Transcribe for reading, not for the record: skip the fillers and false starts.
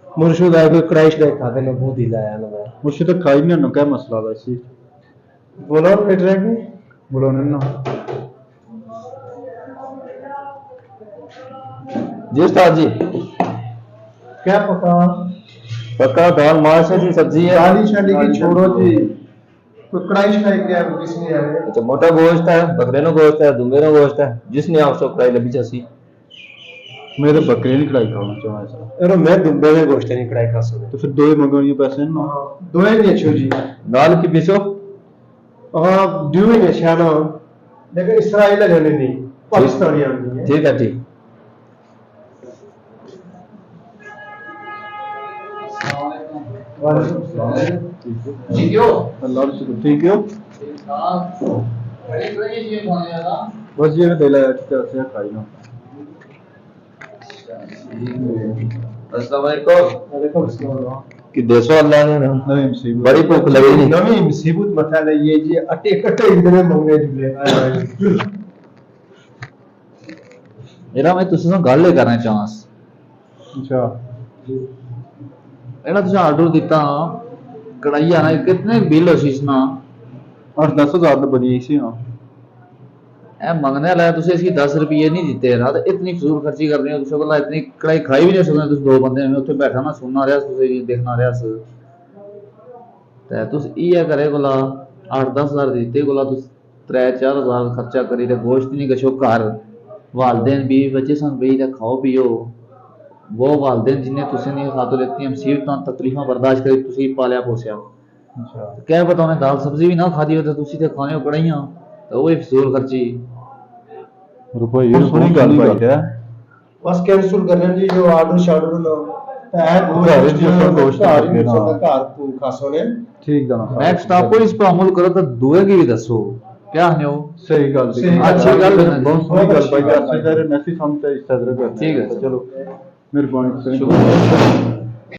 मुर्शिद आए कोई कढ़ाई शढ़ाई खाते ना बहुत ही लाया ना मैं मुझे तो खाई नहीं क्या मसला वैसे बोलो मिट रहे कि बोलो ना जी उस्ताद जी क्या पका पक्का दाल माश है जी सब्जी है दाली शाली की छोड़ो जी कोई कढ़ाई शढ़ाई क्या किसने आए अच्छा मोटा गोश्त है बकरे नो गोश्त है दुम्बे नो गोश्त है जिसने आप सो कढ़ाई लबी चसी मैं तो बकरी नहीं कढ़ाई खाना चाहता ऐसा अरे मैं दुबे में गोश्त नहीं कढ़ाई खा सकता तो फिर दो ही मंगवानी पैसे ना दो ही नहीं अच्छो जी दाल की पीसो हाँ ड्यू ही नहीं शाना लेकिन इसराइल लगने नहीं पाकिस्तानी आदमी है ठीक है ठीक ठीक हो अल्लाह का शुक्र ठीक हो बस ये दिला से खाई ना अस्सलाम वालेकुम कि देसो अल्लाह ने नवी मुसीबत बड़ी भूख लगी नहीं नवी मुसीबत मथा ले ये जी अटे कटे इतने मंगने जुले मेरा मैं तुझसे ना गल करना चाहस अच्छा एड़ा तुझे ऑर्डर दिता कढ़ाई आना कितने बिल हो इसना 8-10 हज़ार तो बनी सी हाँ ए मंगने वाला तुझे इसकी 10 रुपये नहीं दिते ना तो इतनी फजूल खर्ची कर रहे हो तुझे बोला इतनी कढ़ाई खाई भी नहीं सकते तुम दो बंदे में उत्थे बैठा ना सुनना रहा तुझे देखना रहा ते तुस इयै करे कोला 8-10 हज़ार दिते कोला तुस 3-4 हज़ार खर्चा करी ते गोश्त नहीं गशो घर वालदेन बीवी बच्चे सन बेही ते खाओ पियो वो वालदेन जिन्हें तुसें नहीं खातो लेती मुसीबतां तकलीफां बर्दाश्त करी तुसी पालिया पोसिया अच्छा क्या पता उन्हें दाल सब्जी भी ना खादी हो तो तुसी ते खाने हो कढ़ाइयां तो वो फजूल खर्ची रुपये ये थोड़ी गल भाई है बस कैंसिल करने जी जो ऑर्डर शार्डर लो घर च जो गोश्त घर ना। घर खासो ने ठीक है ना नेक्स्ट आपको इस पर अमल करो तो दुए की भी दसो क्या है वो सही गल सही अच्छी गल है। बहुत सोहनी गल भाई अच्छी तरह मैसेज समझते इस तरह करते ठीक है। चलो मेहरबानी शुक्रिया।